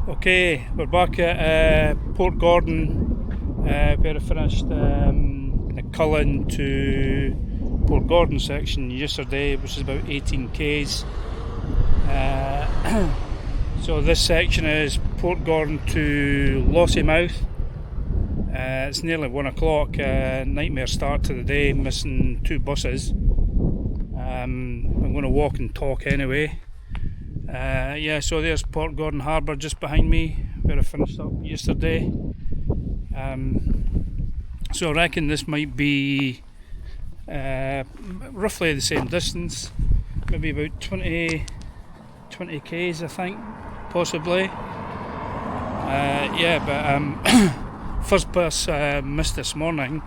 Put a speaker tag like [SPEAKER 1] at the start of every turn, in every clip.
[SPEAKER 1] Okay, we're back at Portgordon, where I finished the Cullen to Portgordon section yesterday, which is about 18 k's. So this section is Portgordon to Lossiemouth. It's nearly 1 o'clock, nightmare start to the day, missing two buses. I'm going to walk and talk anyway. So there's Portgordon Harbour just behind me, where I finished up yesterday. So I reckon this might be roughly the same distance, maybe about 20 k's I think, possibly. First bus missed this morning.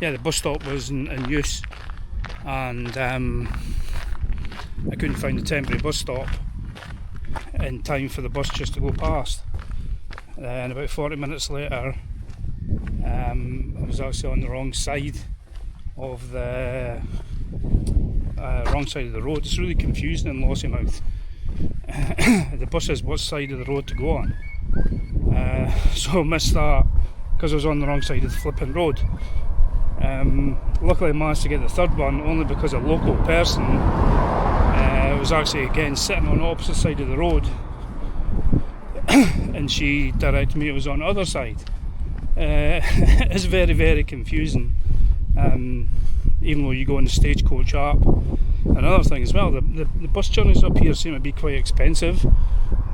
[SPEAKER 1] The bus stop was in use, and I couldn't find the temporary bus stop in time for the bus just to go past. And about 40 minutes later, I was actually on the wrong side of the road. It's really confusing in Lossiemouth. The bus says what side of the road to go on. So I missed that because I was on the wrong side of the flipping road. Luckily I managed to get the third one only because a local person was actually again sitting on the opposite side of the road, and she directed me it was on the other side. It's very, very confusing, even though you go on the Stagecoach app. Another thing as well, the bus journeys up here seem to be quite expensive.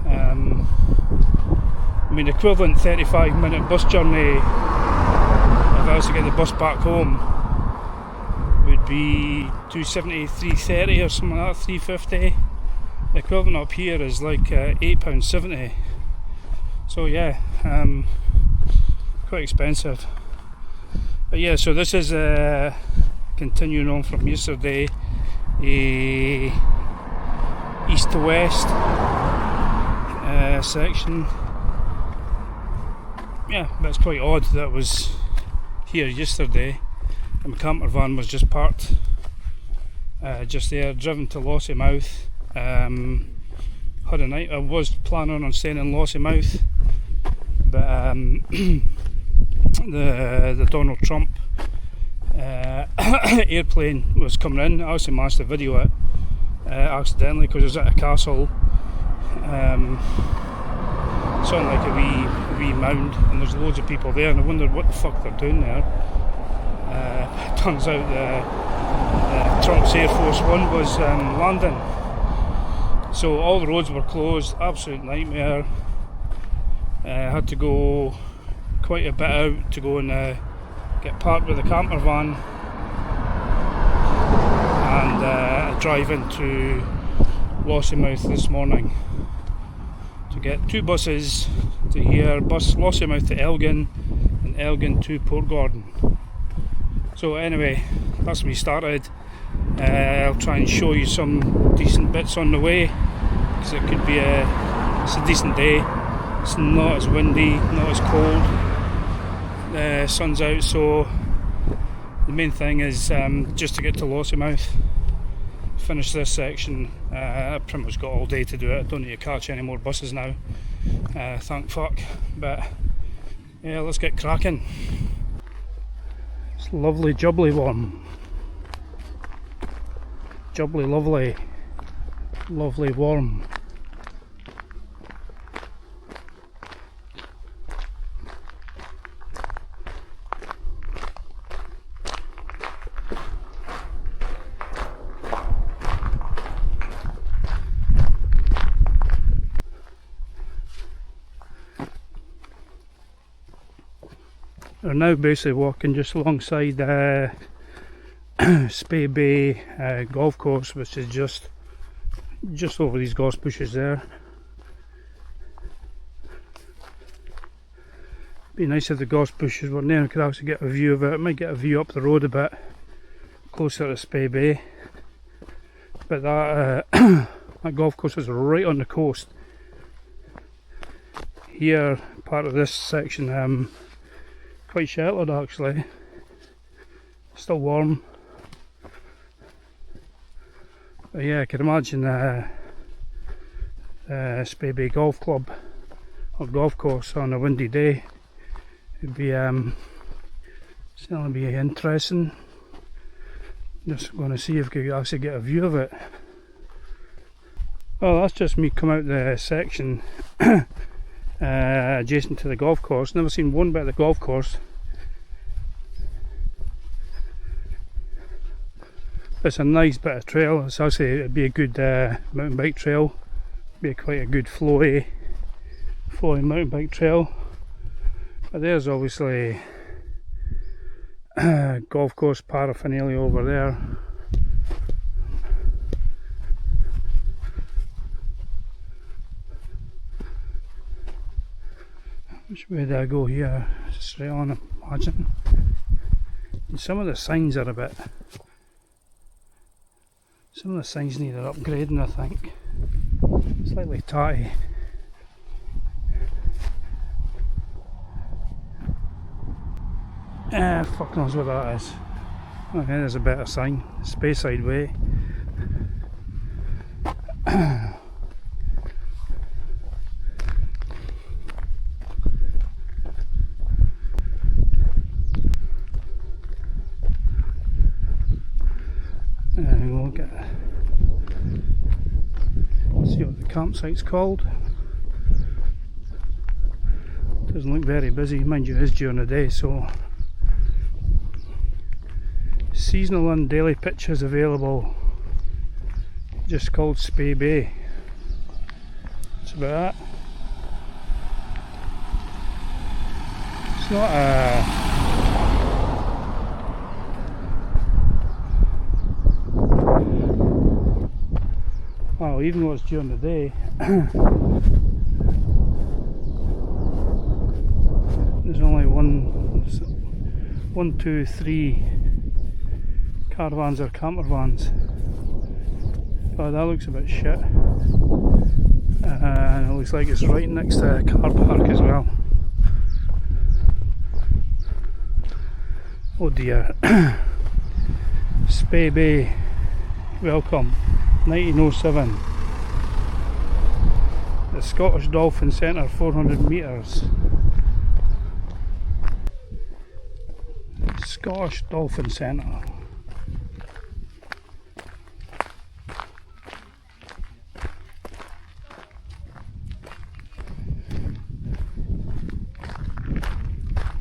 [SPEAKER 1] The equivalent 35-minute bus journey, if I was to get the bus back home, would be $2.70, $3.30 or something like that, $3.50. The equivalent up here is like £8.70. So yeah, quite expensive. But yeah, so this is continuing on from yesterday, east to west section. Yeah, but it's quite odd that it was here yesterday and my camper van was just parked just there, driven to Lossiemouth. Had a night. I was planning on staying in Lossiemouth, but the Donald Trump airplane was coming in. I actually managed to video it accidentally because it was at a castle. It's on like a wee mound, and there's loads of people there, and I wondered what the fuck they're doing there. Turns out the Trump's Air Force One was landing, so all the roads were closed. Absolute nightmare. Had to go quite a bit out to go and get parked with the camper van and drive into Lossiemouth this morning to get two buses to here, bus Lossiemouth to Elgin and Elgin to Portgordon. So anyway, that's me started. I'll try and show you some decent bits on the way, because it could be it's a decent day. It's not as windy, not as cold. The sun's out, so the main thing is just to get to Lossiemouth, finish this section. I pretty much got all day to do it. I don't need to catch any more buses now, thank fuck. But yeah, let's get cracking. It's lovely, jubbly warm. Jubbly, lovely, lovely warm. We're now basically walking just alongside Spey Bay golf course, which is just over these gorse bushes there. Be nice if the gorse bushes were there and could actually get a view of it. I might get a view up the road a bit closer to Spey Bay, but that that golf course is right on the coast. Here, part of this section, quite sheltered actually, still warm. But yeah, I could imagine Spey Bay Golf Club or golf course on a windy day. It'd be certainly be interesting. Just going to see if we could actually get a view of it. Well, that's just me come out the section adjacent to the golf course. Never seen one bit of the golf course. It's a nice bit of trail. It's actually, it'd be a good mountain bike trail. Be quite a good flowy mountain bike trail. But there's obviously golf course paraphernalia over there. Which way do I go here? Straight on, I imagine. And some of the signs are a bit. Some of the signs need an upgrading, I think. Slightly tatty. Fuck knows what that is. Okay, there's a better sign. Speyside Way. We'll get see what the campsite's called. Doesn't look very busy, mind you, it is during the day, so seasonal and daily pitches available. Just called Spey Bay. That's about that. It's not a well, even though it's during the day, there's only one, two, three caravans or camper vans. Oh, that looks a bit shit. And it looks like it's right next to a car park as well. Oh dear. Spey Bay, welcome. 1907. The Scottish Dolphin Centre, 400 metres. Scottish Dolphin Centre.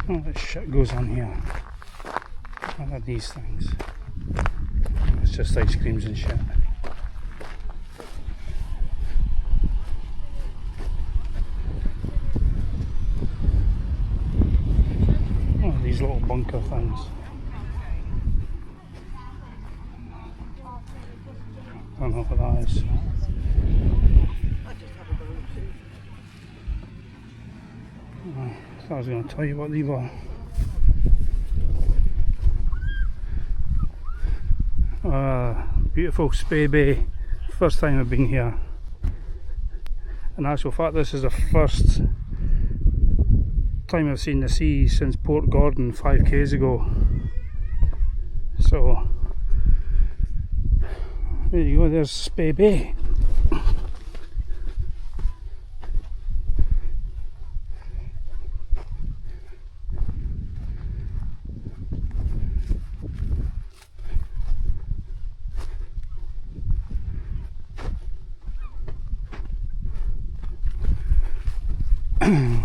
[SPEAKER 1] Oh, this shit goes on here. What are these things? It's just ice creams and shit. Oh, these little bunker things. I don't know what that is. I was going to tell you what these were. Beautiful Spey Bay. First time I've been here. In actual fact, this is the first time I've seen the sea since Portgordon 5 k's ago. So there you go, there's Spey Bay.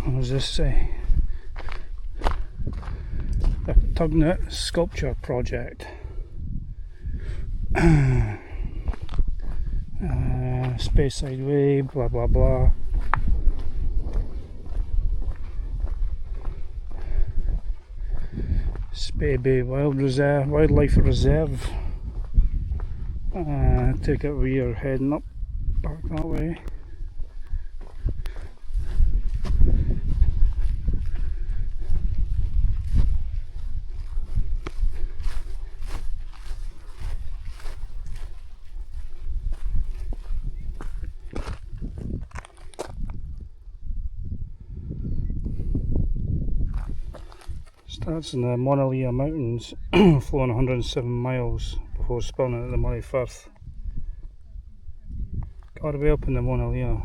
[SPEAKER 1] What does this say? The Tugnut Sculpture Project. Speyside Way, blah blah blah. Spey Bay Wildlife Reserve. Take it where you're heading up, back that way. Starts in the Moray Mountains, flowing 107 miles before spawning at the Moray Firth. far away up in the Moray here.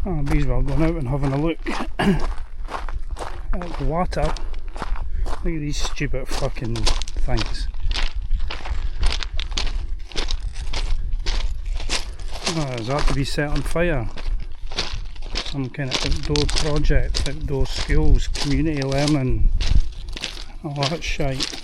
[SPEAKER 1] Oh, bees were going out and having a look at the water. Look at these stupid fucking things. Oh, is that to be set on fire? Some kind of outdoor project, outdoor skills, community learning, all that shite.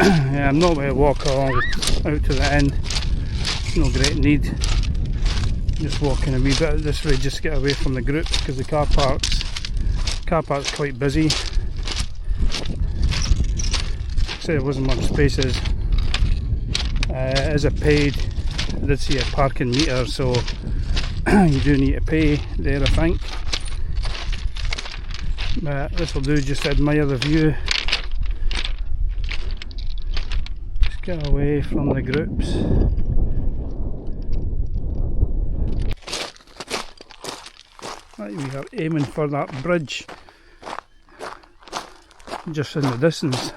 [SPEAKER 1] Yeah, I'm not going to walk along out to the end, no great need. Just walking a wee bit this way just to get away from the groups, because the car park's quite busy. Said there wasn't much spaces. As a paid, I did see a parking meter, so you do need to pay there, I think. But this will do just to admire the view. Get away from the groups. Right, we are aiming for that bridge just in the distance.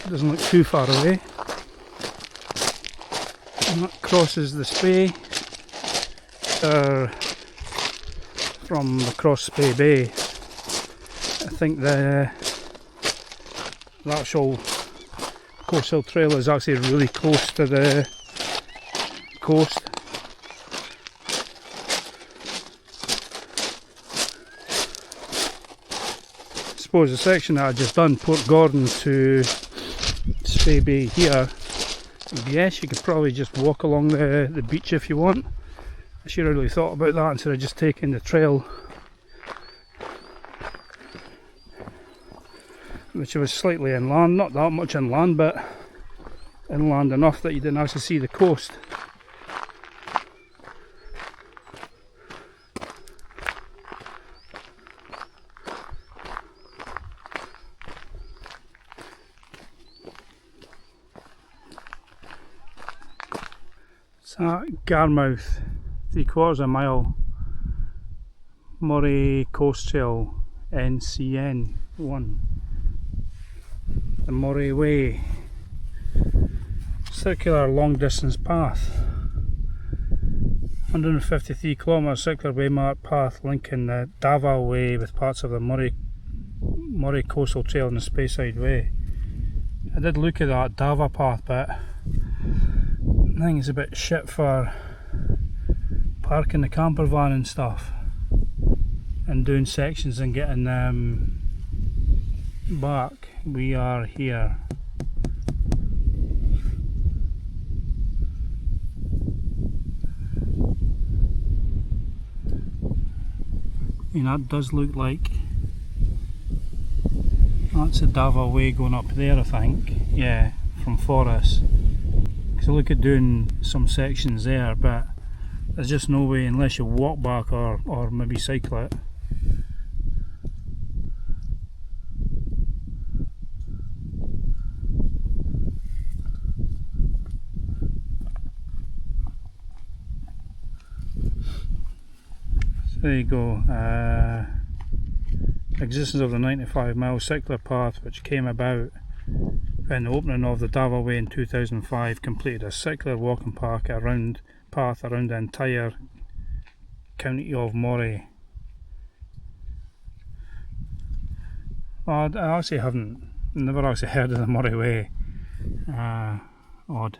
[SPEAKER 1] Doesn't look too far away. And that crosses the Spey from across Spey Bay. I think the actual Coast Hill Trail is actually really close to the coast. I suppose the section that I just done, Portgordon to Spey Bay here, yes, you could probably just walk along the beach if you want. I should have really thought about that instead of just taking the trail, which was slightly inland, not that much inland, but inland enough that you didn't actually see the coast. It's at Garmouth, 3/4 mile, Moray Coast Trail, NCN 1. The Moray Way, circular long distance path, 153 km circular waymarked path linking the Davao Way with parts of the Moray Coastal Trail and the Speyside Way. I did look at that Davao path, but I think it's a bit shit for parking the camper van and stuff and doing sections and getting them back. We are here. I mean, that does look like that's the Davao Way going up there, I think. Yeah, from Forest. Because I look at doing some sections there, but there's just no way unless you walk back or maybe cycle it. There you go, existence of the 95-mile circular path which came about when the opening of the Davao Way in 2005 completed a circular walking path around the entire county of Moray. Well, I actually never actually heard of the Moray Way. Odd.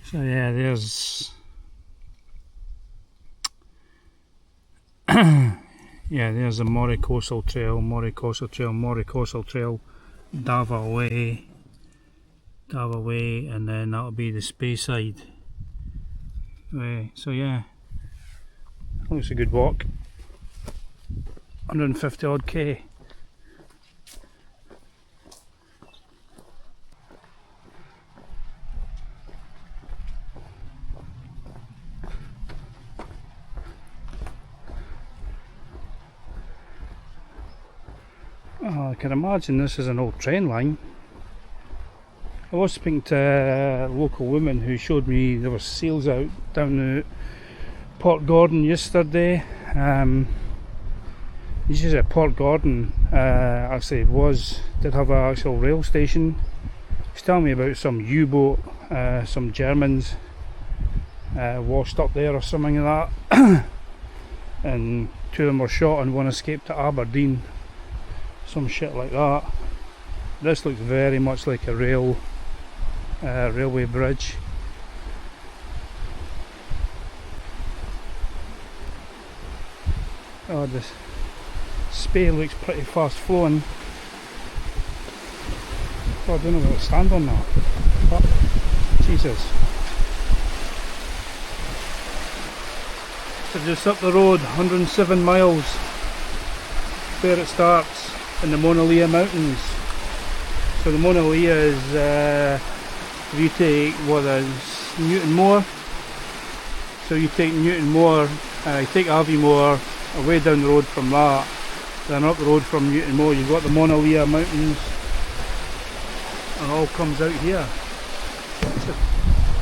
[SPEAKER 1] So yeah, there's yeah, there's the Moray Coastal Trail, Moray Coastal Trail, Moray Coastal Trail, Davao Way, and then that'll be the Speyside Way. So yeah, looks a good walk. 150 odd K. I can imagine this is an old train line. I was speaking to a local woman who showed me there were seals out down at Portgordon yesterday. She said Portgordon actually did have an actual rail station. She's telling me about some U-boat, some Germans washed up there or something like that, and 2 of them were shot and 1 escaped to Aberdeen, some shit like that. This looks very much like a railway bridge. Oh, this Spey looks pretty fast flowing. Oh, I don't know where to stand on that. But, Jesus. So just up the road, 107 miles, where it starts in the Moray Mountains. So the Moray is, if you take what is Newton Moor, so you take Newton Moor, you take Aviemore, away down the road from that, then up the road from Newton Moor you've got the Moray Mountains, and it all comes out here. It's the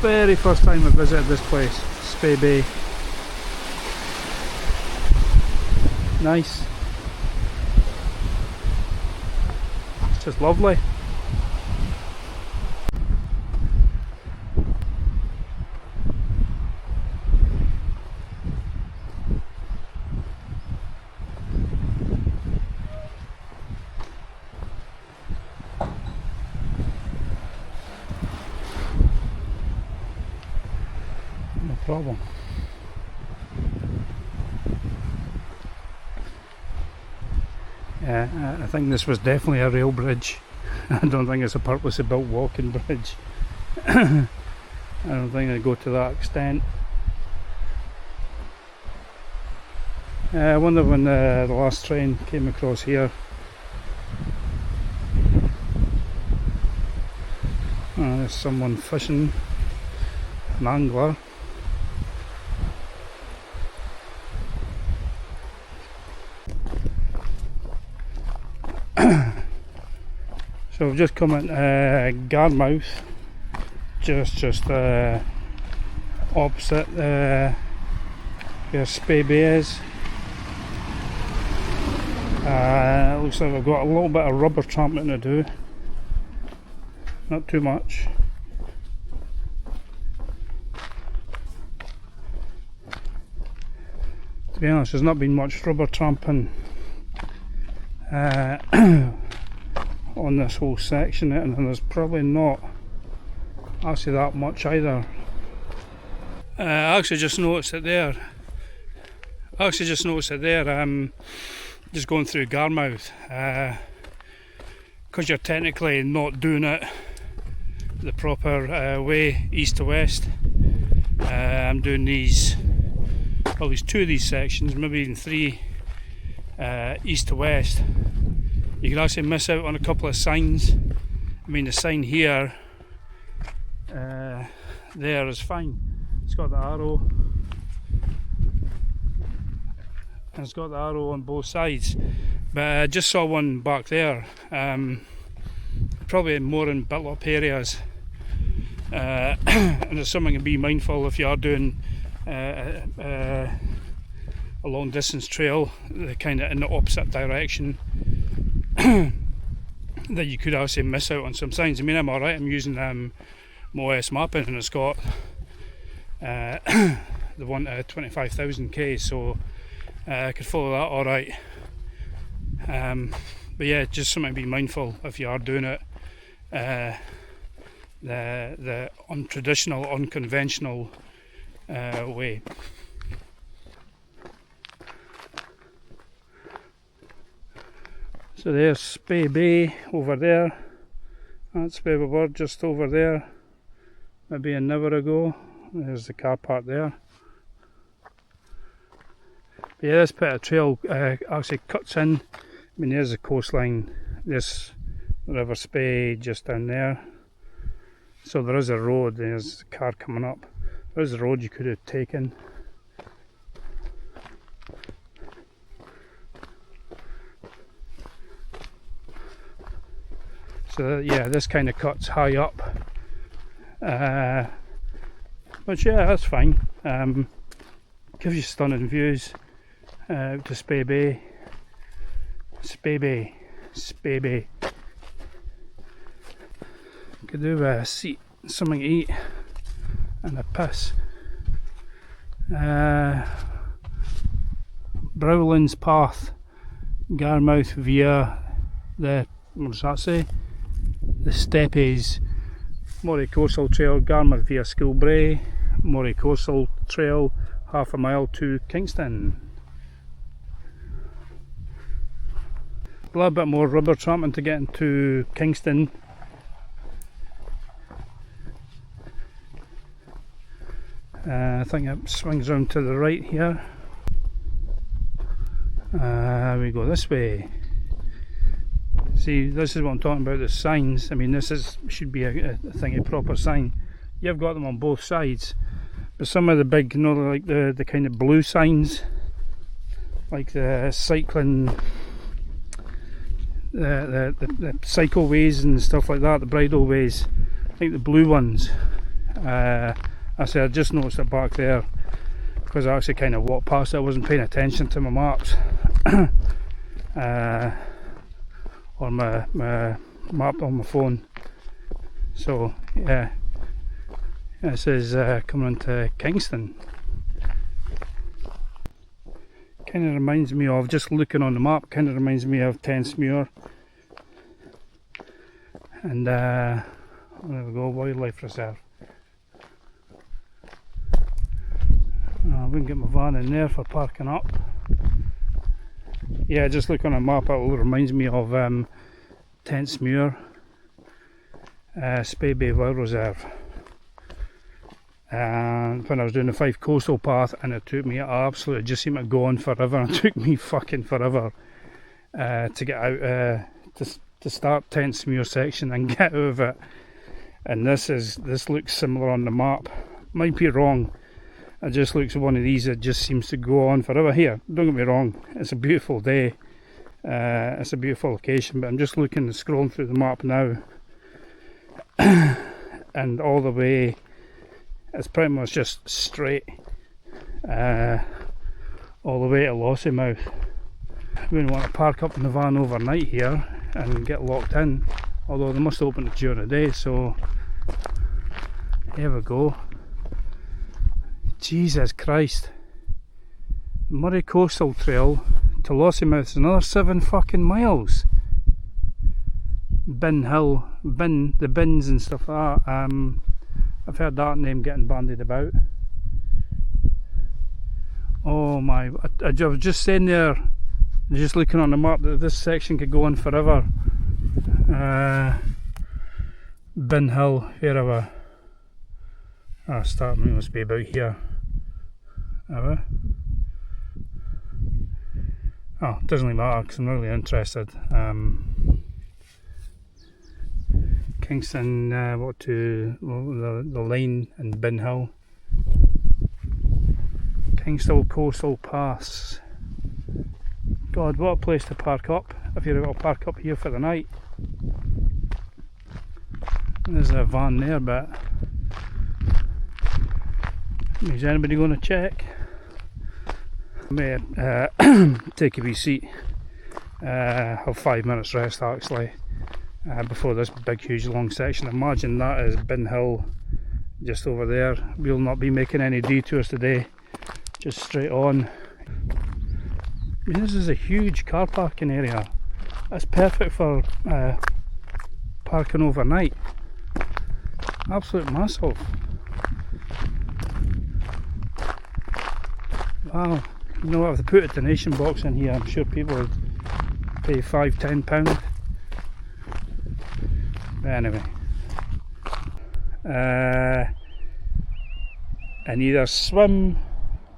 [SPEAKER 1] very first time I visited this place, Spey Bay. Nice. It's just lovely. No problem. Yeah, I think this was definitely a rail bridge. I don't think it's a purposely built walking bridge. I don't think they go to that extent. I wonder when the last train came across here. There's someone fishing, an angler. So we've just come at Garmouth, just opposite where Spey Bay is. It looks like we've got a little bit of rubber tramping to do, not too much. To be honest, there's not been much rubber tramping on this whole section, and there's probably not actually that much either. I actually just noticed it there. Just going through Garmouth, because you're technically not doing it the proper way, east to west. I'm doing these, well, there's 2 of these sections, maybe even 3, east to west. You can actually miss out on a couple of signs. I mean, the sign here, there is fine. It's got the arrow. And it's got the arrow on both sides. But I just saw one back there. Probably more in built up areas. And it's something to be mindful if you are doing a long distance trail, kind of in the opposite direction. That you could actually miss out on some signs. I mean, I'm alright, I'm using Moray mapping, and it's got the one to 25,000 k, so I could follow that alright. But yeah, just something to be mindful if you are doing it the untraditional, unconventional way. So there's Spey Bay over there. That's Spey Bay just over there. Maybe an hour ago. There's the car park there. But yeah, this bit of trail actually cuts in. I mean, there's the coastline. This River Spey just down there. So there is a road. There's a car coming up. There's a road you could have taken. So yeah, this kind of cuts high up, but yeah, that's fine. Gives you stunning views out to Spey Bay. Spey Bay. Could do a seat, something to eat, and a piss. Browlands Path, Garmouth via the, what does that say? The Steppies. Moray Coastal Trail, Garmouth via Skilbray. Moray Coastal Trail, half a mile to Kingston. A little bit more rubber tramping to get into Kingston. I think it swings round to the right here. We go this way. See, this is what I'm talking about, the signs. I mean, this should be a proper sign. You've got them on both sides, but some of the big, you know, like the kind of blue signs, like the cycling, the cycleways and stuff like that, the bridle ways, like the blue ones. I said I just noticed it back there because I actually kind of walked past it. I wasn't paying attention to my maps or my map on my phone. So yeah, this is coming into Kingston. Kind of reminds me of, just looking on the map, kind of reminds me of Tensmuir. And there we go, wildlife reserve. I wouldn't get my van in there for parking up. Yeah, just look on a map, it reminds me of Tensmuir, Spey Bay Wild Reserve. And when I was doing the 5 coastal path, and it took me absolutely, it just seemed to go on forever. It took me fucking forever to get out, to start Tensmuir section and get out of it. And this looks similar on the map. Might be wrong. It just looks one of these that just seems to go on forever. Here, don't get me wrong, it's a beautiful day, it's a beautiful location, but I'm just looking, scrolling through the map now, and all the way, it's pretty much just straight, all the way to Lossiemouth. We wouldn't want to park up in the van overnight here and get locked in, although they must open it during the day, so here we go. Jesus Christ. Moray Coastal Trail to Lossiemouth is another 7 fucking miles. Bin Hill, the bins and stuff like that. I've heard that name getting bandied about. Oh my, I was just saying there, just looking on the map, that this section could go on forever. Bin Hill, wherever. Starting must be about here. Oh, it doesn't really matter because I'm not really interested. Kingston, the line and Bin Hill. Kingston Coastal Pass. God, what a place to park up if you're able to park up here for the night. There's a van there, but is anybody going to check? I may take a wee seat, have 5 minutes rest actually, before this big huge long section. Imagine that is Bin Hill just over there. We'll not be making any detours today, just straight on. I mean, this is a huge car parking area. That's perfect for parking overnight. Absolute massive. Wow, you know what, if they put a donation box in here, I'm sure people would pay £5–10. But anyway, and either swim,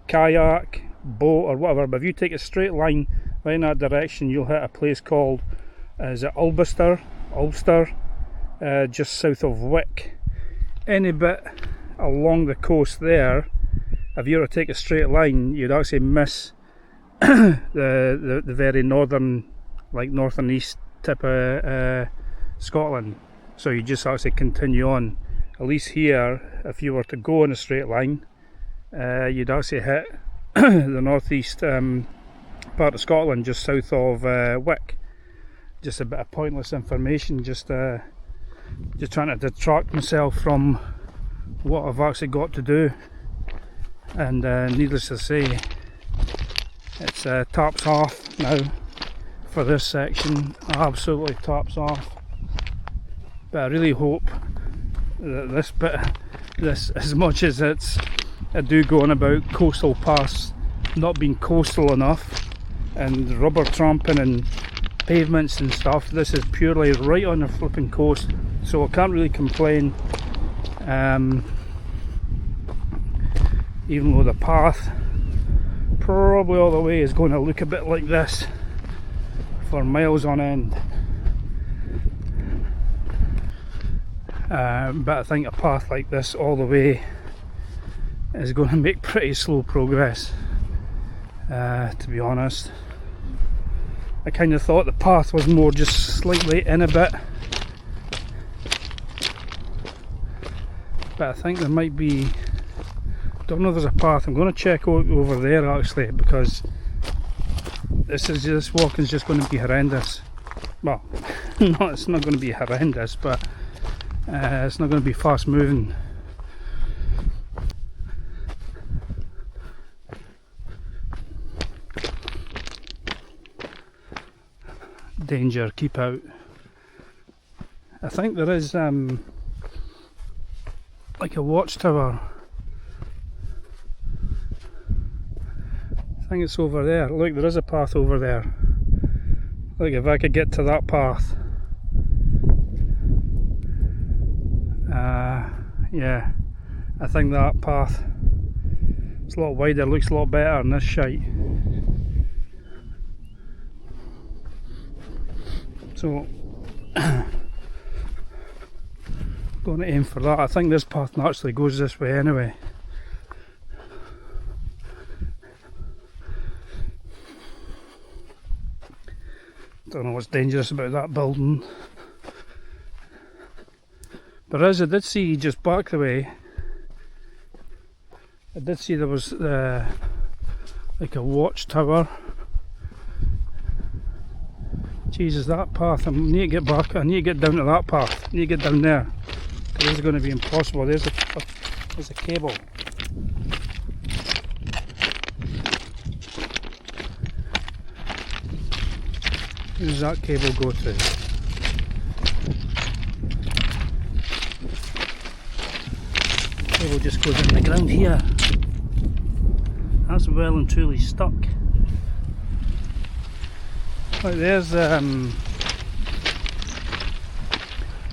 [SPEAKER 1] kayak, boat or whatever, but if you take a straight line right in that direction, you'll hit a place called, is it Ulster, just south of Wick. Any bit along the coast there, if you were to take a straight line, you'd actually miss the very northern, like north and east type of Scotland. So you just actually continue on. At least here, if you were to go in a straight line, you'd actually hit the northeast part of Scotland, just south of Wick. Just a bit of pointless information, just trying to detract myself from what I've actually got to do. And needless to say, it's tops off now for this section. Absolutely tops off. But I really hope that this bit, as much as I do go on about coastal paths not being coastal enough and rubber tramping and pavements and stuff, this is purely right on the flipping coast, so I can't really complain. Even though the path probably all the way is going to look a bit like this for miles on end. But I think a path like this all the way is going to make pretty slow progress, to be honest. I kind of thought the path was more just slightly in a bit, but I think there might be, don't know if there's a path. I'm going to check over there actually, because this walking is just going to be horrendous. Well, no, it's not going to be horrendous, but it's not going to be fast moving. Danger, keep out. I think there is like a watchtower. I think it's over there. Look, there is a path over there. Look, if I could get to that path. Yeah, I think that path, it's a lot wider, looks a lot better than this shite. So, going to aim for that. I think this path naturally goes this way anyway. Don't know what's dangerous about that building. But as I did see just back the way, I did see there was like a watchtower. Jesus, that path, I need to get back, I need to get down to that path, I need to get down there. This is going to be impossible. There's a cable. Where does that cable go to? Cable just goes in the ground here. That's well and truly stuck. Right, there's oh,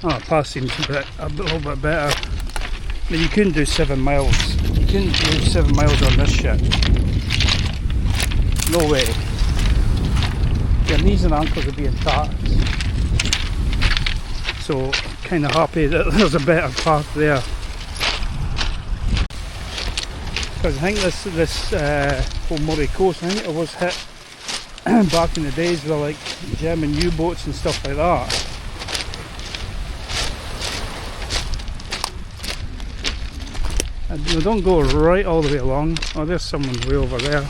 [SPEAKER 1] the path seems a little bit better. I mean, you couldn't do 7 miles. You couldn't do 7 miles on this shit. No way. Your knees and ankles would be intact. So, kind of happy that there's a better path there. Because I think this whole Moray coast, I think it was hit back in the days with like German U-boats and stuff like that. And they don't go right all the way along. Oh, there's someone way over there.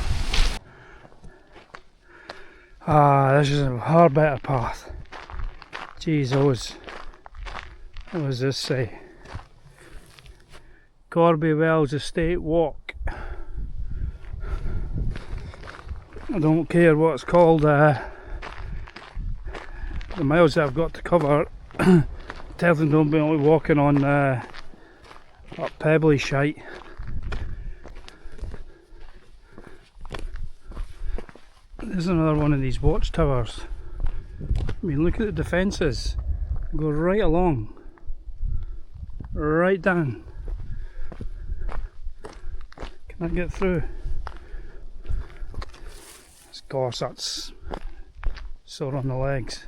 [SPEAKER 1] Ah, this is a far better path. Jeez, what was this say? Corby Wells Estate Walk. I don't care what it's called, the miles that I've got to cover. Definitely don't be only walking on that pebbly shite. There's another one of these watchtowers. I mean, look at the defences. Go right along, right down. Can I get through? Of course, that's sore on the legs.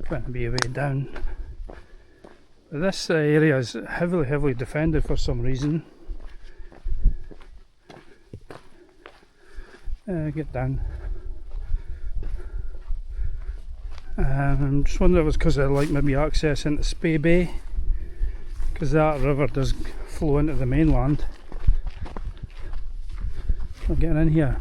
[SPEAKER 1] Trying to be a way down. But this area is heavily defended for some reason. Get down. I'm just wondering if it was because of like maybe access into Spey Bay, because that river does flow into the mainland. We're getting in here.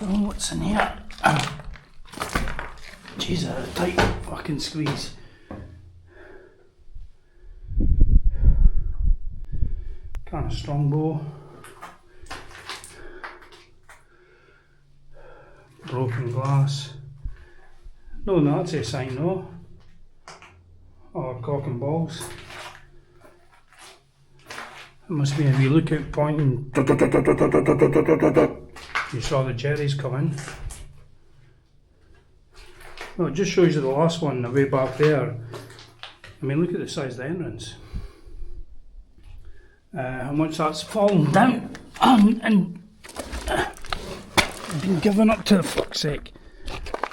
[SPEAKER 1] Oh, what's in here? Jeez, a tight fucking squeeze. Kind of strongbow. Broken glass. No Nazi sign, no. Or cock and balls. It must be a wee lookout point and you saw the Jerry's coming. Well, it just shows you the last one, the way back there. I mean, look at the size of the entrance. How much that's fallen down and been given up to the fuck's sake.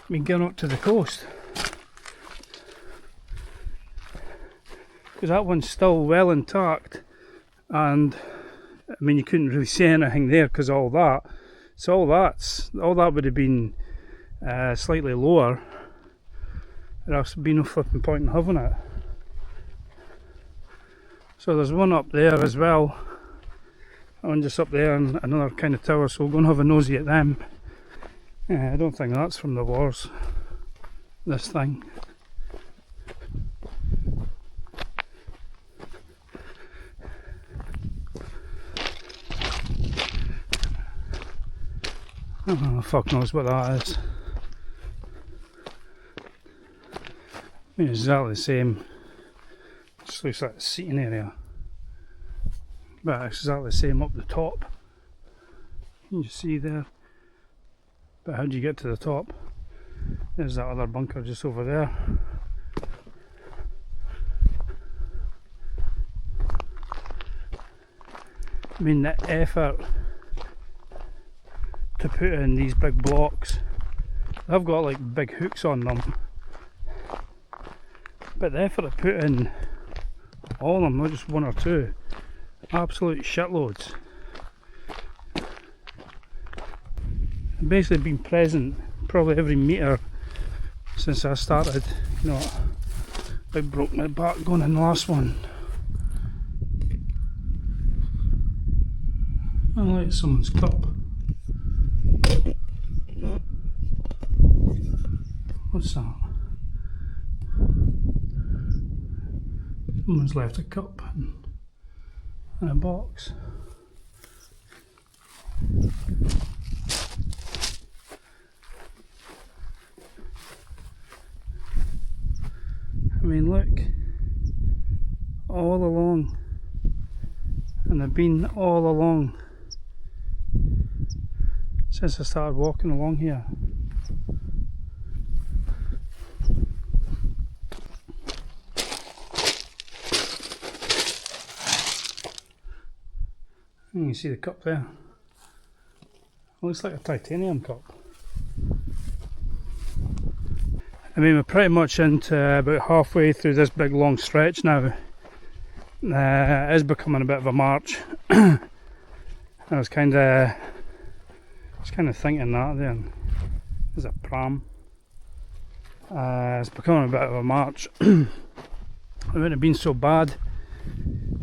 [SPEAKER 1] Been given up to the coast. Because that one's still well intact, and I mean you couldn't really see anything there because all that. So all that would have been slightly lower. There's been no flipping point in having it. So there's one up there as well. One just up there and another kind of tower, so we'll go and have a nosy at them. I don't think that's from the wars, this thing. I don't know, fuck knows what that is. I mean, it's exactly the same. Just looks like a seating area. But it's exactly the same up the top. You see there. But how do you get to the top? There's that other bunker just over there. I mean, the effort to put in these big blocks. They've got like big hooks on them. But the effort to put in all of them, not just one or two. Absolute shitloads. I've basically been present probably every metre since I started. You know, I broke my back going in the last one. I like someone's cup. What's that? Someone's left a cup in a box. I mean, look, all along, and they've been all along since I started walking along here. You can see the cup there. It looks like a titanium cup. I mean, we're pretty much into about halfway through this big long stretch now. It is becoming a bit of a march. I was kind of thinking that then. There's a pram. It's becoming a bit of a march. It wouldn't have been so bad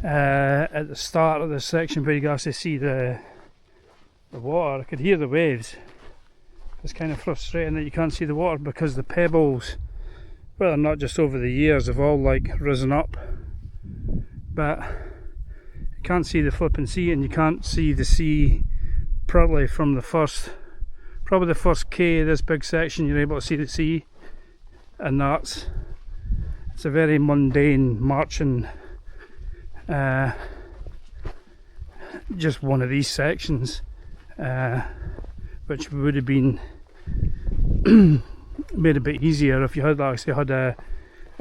[SPEAKER 1] at the start of this section where you can actually see the water. I could hear the waves. It's kind of frustrating that you can't see the water because the pebbles, well, not just over the years, have all like risen up, but you can't see the flipping sea, and you can't see the sea probably from the first K of this big section. You're able to see the sea, and it's a very mundane marching just one of these sections, which would have been made a bit easier if you had actually had a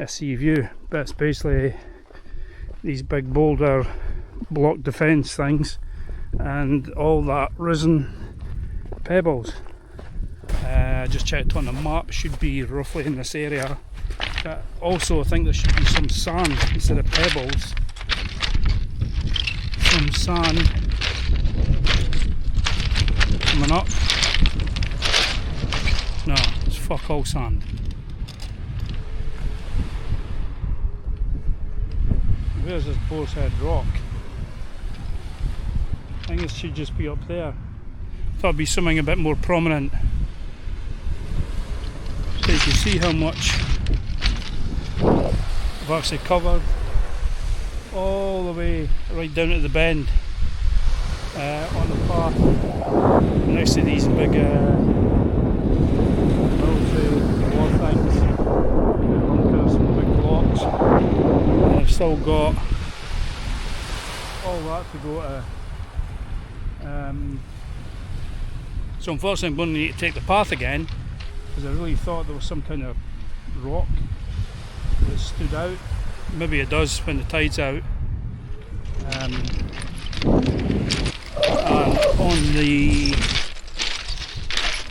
[SPEAKER 1] sea view. But it's basically these big boulder block defence things and all that risen pebbles. Just checked on the map, should be roughly in this area. Also, I think there should be some sand instead of pebbles. Some sand coming up. No, it's fuck all sand. Where's this Boar's Head rock? I think it should just be up there. Thought it'd be something a bit more prominent, so you can see how much I've actually covered all the way right down to the bend on the path next to these big wall things, bunkers and big blocks, and I've still got all that to go to. So unfortunately I'm going to need to take the path again, because I really thought there was some kind of rock that stood out. Maybe it does when the tide's out. And on the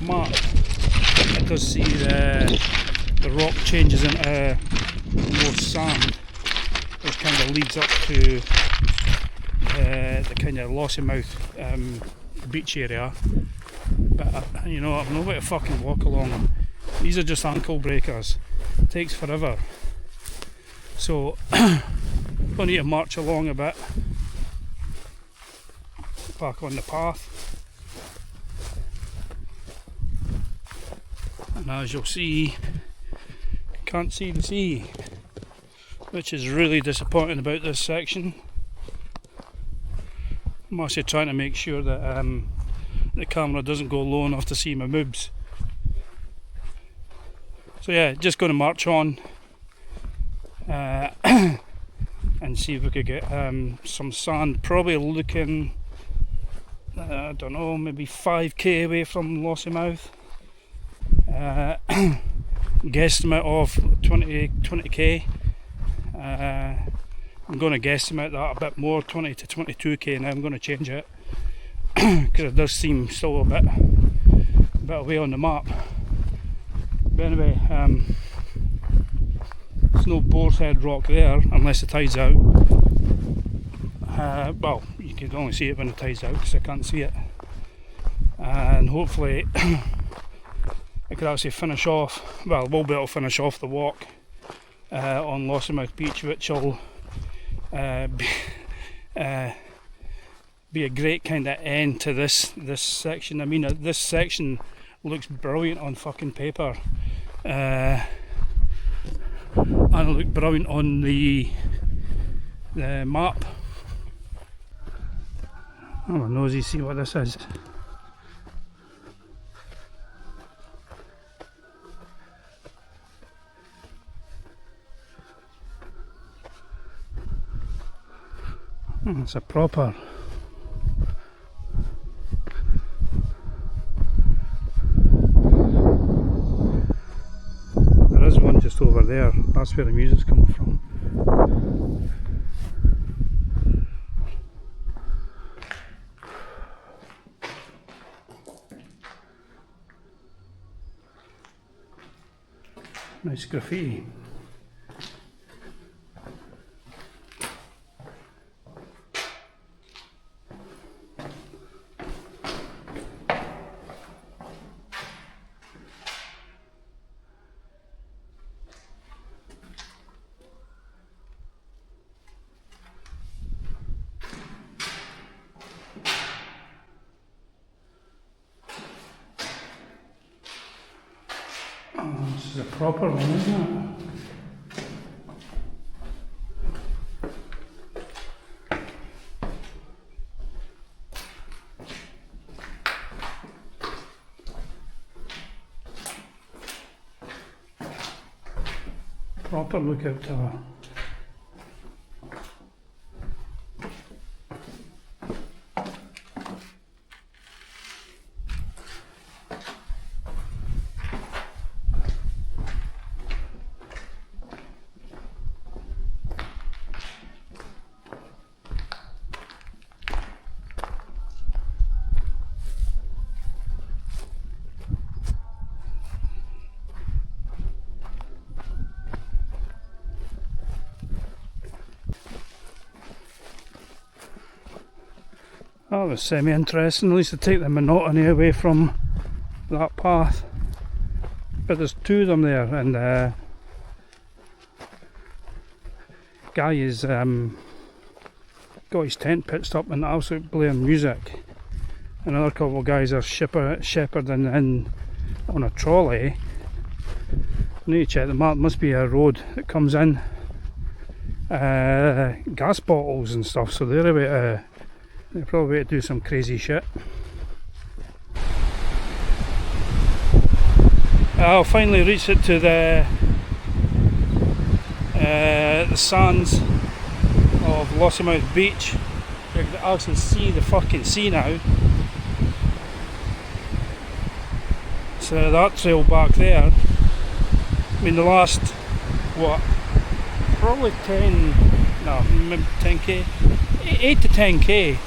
[SPEAKER 1] map I does see the rock changes into more sand, which kind of leads up to the kind of Lossiemouth beach area. But you know, I've no way to fucking walk along. These are just ankle breakers. It takes forever. So I need to march along a bit, back on the path. And as you'll see, can't see the sea, which is really disappointing about this section. I'm actually trying to make sure that the camera doesn't go low enough to see my moobs. So yeah, just going to march on and see if we could get some sand. Probably looking, I don't know, maybe 5k away from Lossiemouth. Guesstimate of 20k. I'm going to guesstimate that a bit more, 20 to 22k now. I'm going to change it because it does seem still a bit away on the map. But anyway, there's no Boar's Head rock there unless the tide's out. Well, you can only see it when the tide's out because I can't see it. And hopefully I could actually finish off, well, we'll be able to finish off the walk on Lossiemouth Beach, which will be a great kind of end to this section. I mean, this section looks brilliant on fucking paper, and it looked brilliant on the map. Oh, my nosy, see what this is. It's a proper there is one just over there, that's where the music's coming from. Nice graffiti. Oh, this is a proper one, isn't it? Proper lookout tower. That was semi-interesting, at least to take the monotony away from that path. But there's two of them there, and guy is got his tent pitched up and absolute blaring music. Another couple of guys are shepherding in on a trolley. I need to check the map. Must be a road that comes in. Gas bottles and stuff, so they're probably about to do some crazy shit. I'll finally reach it to the sands of Lossiemouth Beach. You can actually see the fucking sea now. So that trail back there, I mean the last, what, probably 10k, 8 to 10k,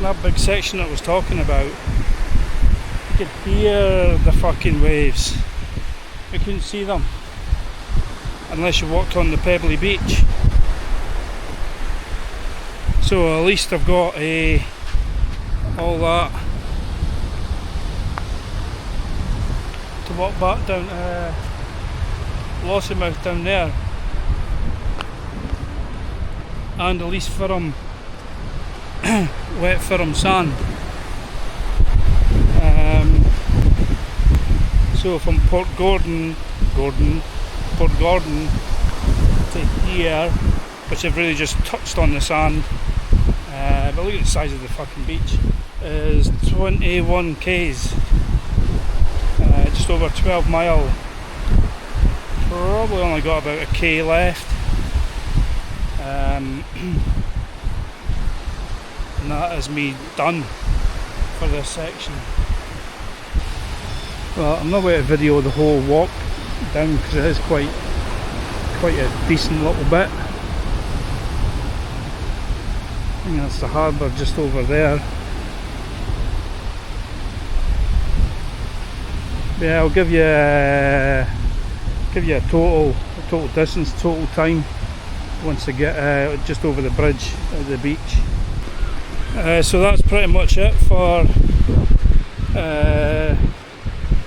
[SPEAKER 1] that big section that I was talking about, you could hear the fucking waves. You couldn't see them unless you walked on the pebbly beach. So at least I've got all that to walk back down Lossiemouth down there, and at least firm wet firm sand. So from Portgordon to here, which I've really just touched on the sand, but look at the size of the fucking beach, is 21 k's, just over 12 mile. Probably only got about a k left, and that is me done for this section. Well, I'm not going to video the whole walk down because it is quite a decent little bit. I think that's the harbour just over there. Yeah, I'll give you a total distance, total time once I get just over the bridge at the beach. So that's pretty much it for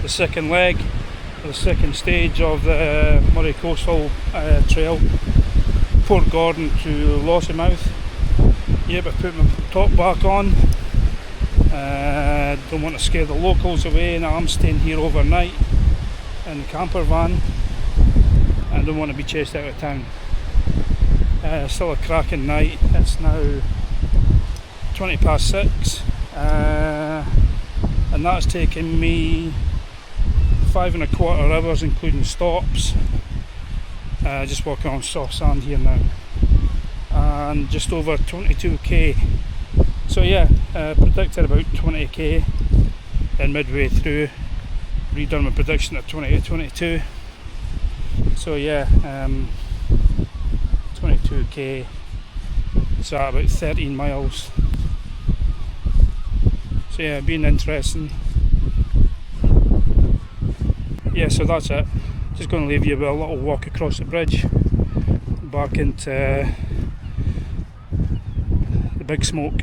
[SPEAKER 1] the second leg, the second stage of the Moray Coastal Trail, Portgordon to Lossiemouth. Yep, I put my top back on. Don't want to scare the locals away, and I'm staying here overnight in the camper van. I don't want to be chased out of town. Still a cracking night. It's now 20 past 6, and that's taken me 5.25 hours including stops. Just walking on soft sand here now, and just over 22k. So yeah, predicted about 20k, and midway through redone my prediction at 20 to 22. So yeah, 22k, so about 13 miles. So yeah, been interesting. Yeah, so that's it. Just going to leave you with a little walk across the bridge back into the Big Smoke.